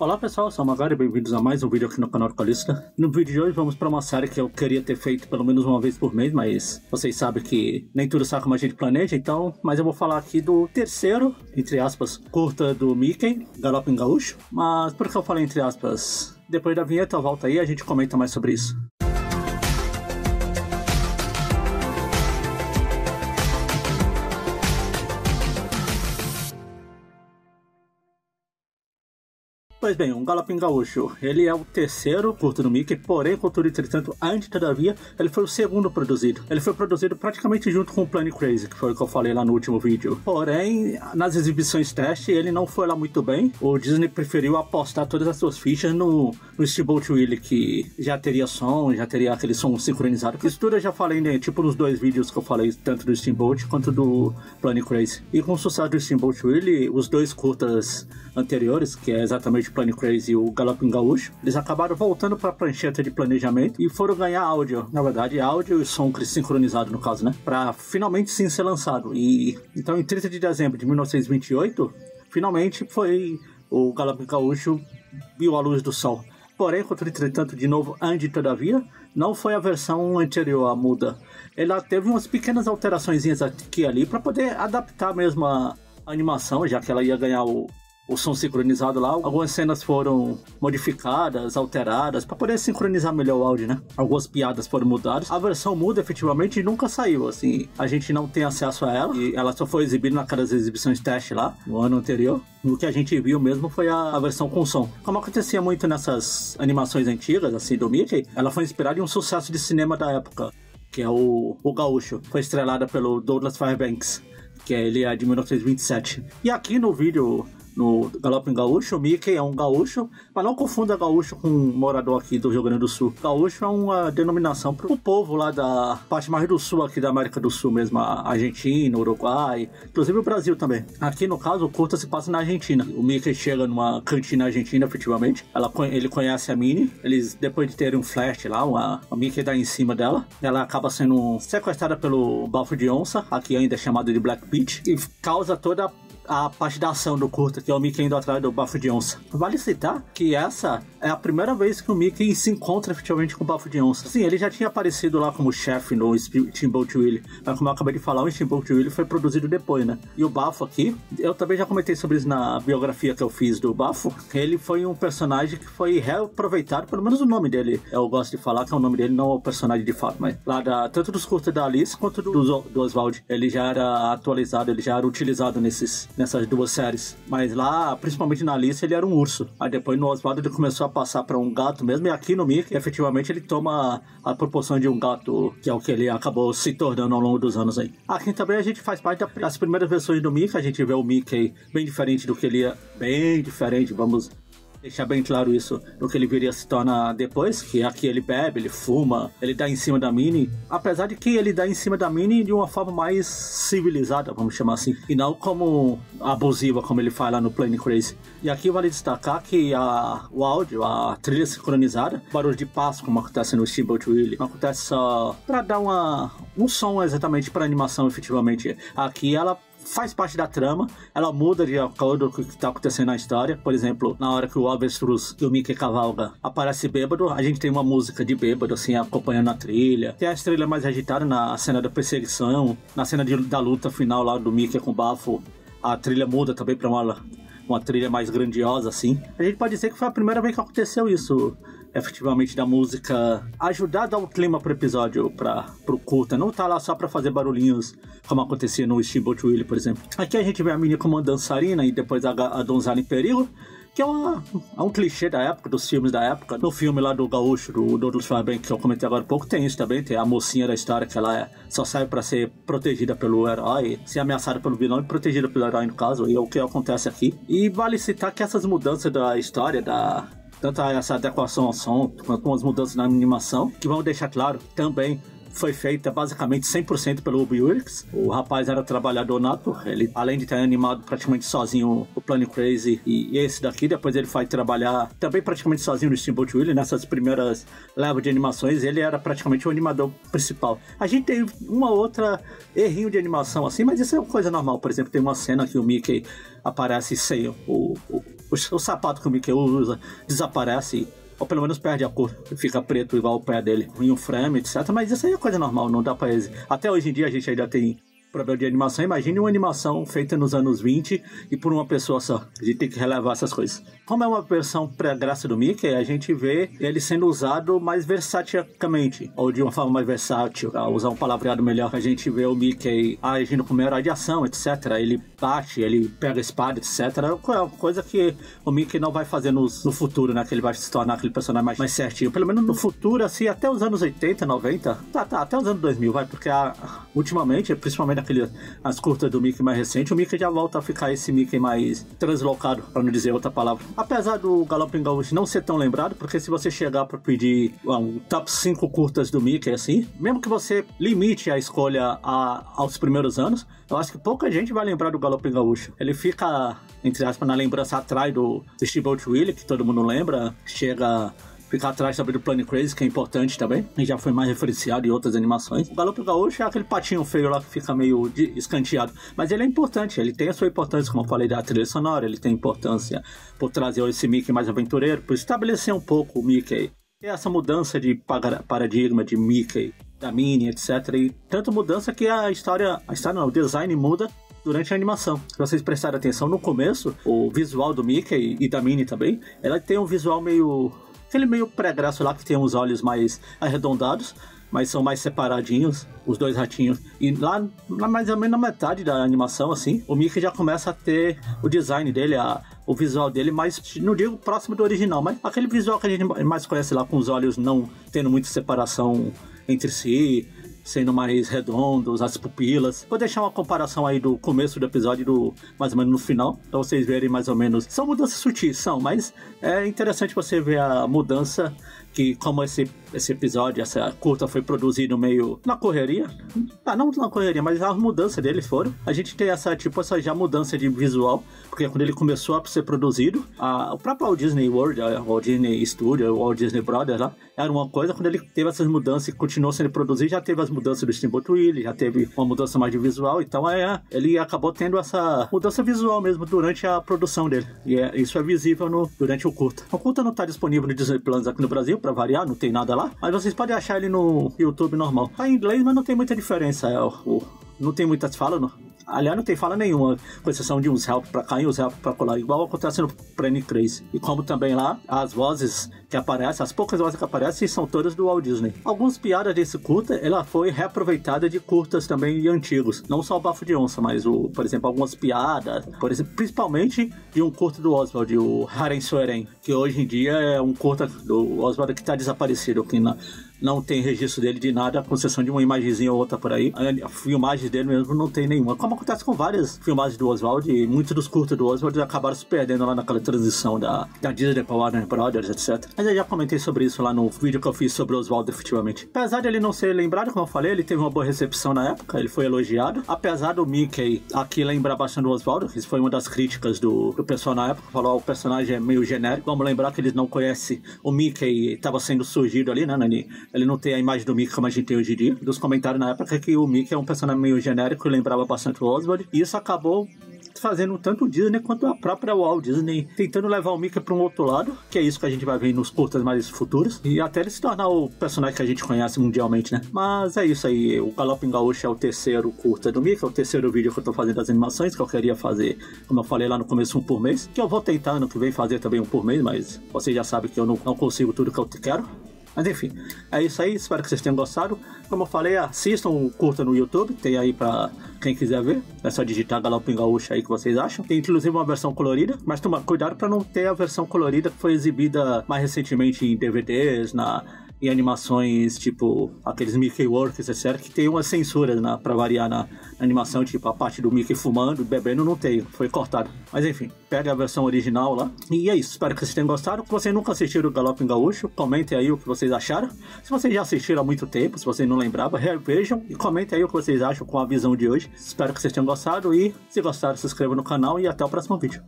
Olá pessoal, eu sou o Magari e bem-vindos a mais um vídeo aqui no canal do Calista. No vídeo de hoje vamos para uma série que eu queria ter feito pelo menos uma vez por mês, mas vocês sabem que nem tudo sai como a gente planeja, então... Mas eu vou falar aqui do terceiro, entre aspas, curta do Mickey, Galopin Gaúcho. Mas por que eu falei entre aspas? Depois da vinheta, volta aí e a gente comenta mais sobre isso. Pois bem, um Galopin Gaúcho, ele é o terceiro curto do Mickey, porém, contudo, entretanto, antes, todavia, ele foi o segundo produzido. Ele foi produzido praticamente junto com o Plane Crazy, que foi o que eu falei lá no último vídeo. Porém, nas exibições teste, ele não foi lá muito bem. O Disney preferiu apostar todas as suas fichas no Steamboat Willie, que já teria som, já teria aquele som sincronizado. Isso tudo eu já falei, né, tipo nos dois vídeos que eu falei, tanto do Steamboat quanto do Plane Crazy. E com o sucesso do Steamboat Willie, os dois curtas anteriores, que é exatamente Plane Crazy e o Galopin Gaúcho, eles acabaram voltando para a prancheta de planejamento e foram ganhar áudio, na verdade áudio e som sincronizado no caso, né, para finalmente sim ser lançado. E então em 30 de dezembro de 1928 finalmente foi o Galopin Gaúcho viu a luz do sol. Porém, entretanto, de novo, antes todavia, não foi a versão anterior a muda. Ela teve umas pequenas alterações aqui e ali para poder adaptar mesmo a animação, já que ela ia ganhar o som sincronizado lá. Algumas cenas foram modificadas, alteradas, para poder sincronizar melhor o áudio, né? Algumas piadas foram mudadas. A versão muda efetivamente nunca saiu, assim, a gente não tem acesso a ela, e ela só foi exibida naquelas exibições teste lá, no ano anterior. O que a gente viu mesmo foi a versão com som. Como acontecia muito nessas animações antigas, assim, do Mickey, ela foi inspirada em um sucesso de cinema da época, que é o Gaúcho. Foi estrelada pelo Douglas Fairbanks, que ele é de 1927. E aqui no vídeo... No Galopin Gaúcho, o Mickey é um gaúcho, mas não confunda gaúcho com um morador aqui do Rio Grande do Sul. Gaúcho é uma denominação para o povo lá da parte mais do sul aqui da América do Sul mesmo, a Argentina, Uruguai, inclusive o Brasil também. Aqui no caso, o curta se passa na Argentina. O Mickey chega numa cantina argentina, efetivamente. Ele conhece a Minnie, eles depois de terem um flash lá, o Mickey dá em cima dela. Ela acaba sendo sequestrada pelo bafo de onça, aqui ainda é chamado de Black Pete, e causa toda a parte da ação do curta, que é o Mickey indo atrás do bafo de onça. Vale citar que essa é a primeira vez que o Mickey se encontra efetivamente com o bafo de onça. Sim, ele já tinha aparecido lá como chefe no Steamboat Willie, mas como eu acabei de falar, o Steamboat Willie foi produzido depois, né? E o bafo aqui, eu também já comentei sobre isso na biografia que eu fiz do bafo. Ele foi um personagem que foi reaproveitado, pelo menos o nome dele, eu gosto de falar que é o nome dele, não é o personagem de fato, mas lá tanto dos curtas da Alice quanto do Oswald, ele já era atualizado, ele já era utilizado nessas duas séries. Mas lá, principalmente na Alice, ele era um urso. Aí depois no Oswald ele começou a passar para um gato mesmo, e aqui no Mickey, efetivamente, ele toma a proporção de um gato, que é o que ele acabou se tornando ao longo dos anos aí. Aqui também a gente faz parte das primeiras versões do Mickey, a gente vê o Mickey bem diferente do que ele é, bem diferente, vamos deixar bem claro isso, do que ele viria a se tornar depois, que aqui ele bebe, ele fuma, ele dá em cima da Minnie, apesar de que ele dá em cima da Minnie de uma forma mais civilizada, vamos chamar assim, e não como abusiva, como ele faz lá no Plane Crazy. E aqui vale destacar que o áudio, a trilha sincronizada, barulho de passo, como acontece no Steamboat Willie, não acontece só para dar um som exatamente para animação, efetivamente. Aqui ela faz parte da trama, ela muda de acordo com o que está acontecendo na história. Por exemplo, na hora que o avestruz, que o Mickey cavalga, aparece bêbado, a gente tem uma música de bêbado, assim, acompanhando a trilha. Tem a trilha mais agitada na cena da perseguição, na cena da luta final lá do Mickey com o bafo, a trilha muda também para uma trilha mais grandiosa, assim. A gente pode dizer que foi a primeira vez que aconteceu isso, efetivamente, da música ajudar a dar um clima pro episódio, pro curta, não tá lá só pra fazer barulhinhos, como acontecia no Steamboat Willie, por exemplo. Aqui a gente vê a Minnie como uma dançarina e depois a donzela em perigo, que é um clichê da época, dos filmes da época. No filme lá do Gaúcho, do Douglas Fairbanks, que eu comentei agora há pouco, tem isso também, tem a mocinha da história, que ela só serve pra ser protegida pelo herói, ser ameaçada pelo vilão e protegida pelo herói, no caso, e é o que acontece aqui. E vale citar que essas mudanças da história, tanto essa adequação ao som, quanto as mudanças na animação, que vão deixar claro, também foi feita basicamente 100% pelo Ub Iwerks. O rapaz era trabalhador nato, ele, além de ter animado praticamente sozinho o Plane Crazy e esse daqui, depois ele foi trabalhar também praticamente sozinho no Steamboat Willie. Nessas primeiras levas de animações, ele era praticamente o animador principal. A gente tem uma outra errinho de animação assim, mas isso é uma coisa normal. Por exemplo, tem uma cena que o Mickey aparece sem o o sapato que o Mickey usa desaparece, ou pelo menos perde a cor, fica preto igual o pé dele, em um frame, etc. Mas isso aí é coisa normal, não dá pra... Até hoje em dia a gente ainda tem problema de animação. Imagine uma animação feita nos anos 20 e por uma pessoa só. A gente tem que relevar essas coisas. Como é uma versão pré-graça do Mickey, a gente vê ele sendo usado mais versatilmente, ou de uma forma mais versátil, a usar um palavreado melhor. A gente vê o Mickey agindo como herói de ação, etc. Ele bate, ele pega a espada, etc. É uma coisa que o Mickey não vai fazer no futuro, né? Que ele vai se tornar aquele personagem mais certinho. Pelo menos no futuro, assim, até os anos 80, 90, até os anos 2000, vai, porque ultimamente, principalmente as curtas do Mickey mais recente, o Mickey já volta a ficar esse Mickey mais translocado, para não dizer outra palavra. Apesar do Galloping Gaucho não ser tão lembrado, porque se você chegar para pedir um top 5 curtas do Mickey, assim, mesmo que você limite a escolha aos primeiros anos, eu acho que pouca gente vai lembrar do Galloping Gaucho. Ele fica, entre aspas, na lembrança atrás do Steamboat Willie, que todo mundo lembra, ficar atrás também do Planet Crazy, que é importante também, e já foi mais referenciado em outras animações. O Galloping Gaucho é aquele patinho feio lá que fica meio escanteado, mas ele é importante, ele tem a sua importância, como eu falei, da trilha sonora, ele tem importância por trazer esse Mickey mais aventureiro, por estabelecer um pouco o Mickey, e essa mudança de paradigma de Mickey, da Minnie, etc. E tanto mudança que o design muda durante a animação. Se vocês prestarem atenção, no começo, o visual do Mickey e da Minnie também, ela tem um visual aquele meio pré-graço lá, que tem uns olhos mais arredondados, mas são mais separadinhos, os dois ratinhos. E lá mais ou menos na metade da animação, assim, o Mickey já começa a ter o design dele, o visual dele mais, não digo próximo do original, mas aquele visual que a gente mais conhece lá, com os olhos não tendo muita separação entre si, sendo mais redondos, as pupilas. Vou deixar uma comparação aí do começo do episódio mais ou menos no final, pra vocês verem mais ou menos. São mudanças sutis, mas é interessante você ver a mudança, que como esse episódio, essa curta foi produzido meio na correria. Não na correria, mas as mudanças deles foram. A gente tem essa já mudança de visual, porque quando ele começou a ser produzido, o próprio Walt Disney World, o Walt Disney Studio, o Walt Disney Brothers lá, era uma coisa. Quando ele teve essas mudanças e continuou sendo produzido, já teve as mudanças do Steamboat Willie, já teve uma mudança mais de visual, então ele acabou tendo essa mudança visual mesmo durante a produção dele, e isso é visível durante o curta. O curta não está disponível no Disney Plus aqui no Brasil, pra variar, não tem nada lá, mas vocês podem achar ele no YouTube normal. Tá em inglês, mas não tem muita diferença, não tem muitas falas, não. Aliás, não tem fala nenhuma, com exceção de uns help pra cá e uns help pra colar, igual acontece no Planet Crazy. E como também lá, as vozes que aparecem, as poucas vozes que aparecem, são todas do Walt Disney. Algumas piadas desse curta, ela foi reaproveitada de curtas também antigos. Não só o Bafo de Onça, mas, por exemplo, algumas piadas, por exemplo, principalmente de um curta do Oswald, o Haren Soeren, que hoje em dia é um curta do Oswald que tá desaparecido, que não tem registro dele de nada, com exceção de uma imagenzinha ou outra por aí. A filmagem dele mesmo não tem nenhuma. Como acontece com várias filmagens do Oswald, e muitos dos curtos do Oswald acabaram se perdendo lá naquela transição da Disney para Warner Brothers, etc. Mas eu já comentei sobre isso lá no vídeo que eu fiz sobre o Oswald, efetivamente. Apesar de ele não ser lembrado, como eu falei, ele teve uma boa recepção na época, ele foi elogiado. Apesar do Mickey aqui lembrar bastante do Oswald, isso foi uma das críticas do pessoal na época, falou que o personagem é meio genérico. Vamos lembrar que eles não conhecem o Mickey, estava sendo surgido ali, né, ele não tem a imagem do Mickey como a gente tem hoje em dia. Dos comentários na época que o Mickey é um personagem meio genérico, lembrava bastante o Oswald, e isso acabou fazendo tanto o Disney quanto a própria Walt Disney tentando levar o Mickey para um outro lado, que é isso que a gente vai ver nos curtas mais futuros, e até ele se tornar o personagem que a gente conhece mundialmente, né? Mas é isso aí, o Galloping Gaucho é o terceiro curta do Mickey, é o terceiro vídeo que eu tô fazendo das animações, que eu queria fazer, como eu falei lá no começo, um por mês, que eu vou tentar ano que vem fazer também um por mês, mas vocês já sabem que eu não consigo tudo que eu quero. Mas enfim, é isso aí, espero que vocês tenham gostado. Como eu falei, assistam o curta no YouTube, tem aí pra quem quiser ver. É só digitar Galloping Gaucho aí que vocês acham. Tem inclusive uma versão colorida, mas toma cuidado pra não ter a versão colorida que foi exibida mais recentemente em DVDs, em animações tipo aqueles Mickey Works, etc., que tem umas censuras pra variar na animação, tipo a parte do Mickey fumando, bebendo, não tem, foi cortado. Mas enfim, pega a versão original lá. E é isso, espero que vocês tenham gostado. Se vocês nunca assistiram o Galloping Gaucho, comentem aí o que vocês acharam. Se vocês já assistiram há muito tempo, se vocês não lembravam, revejam e comentem aí o que vocês acham com a visão de hoje. Espero que vocês tenham gostado e se gostaram, se inscrevam no canal e até o próximo vídeo.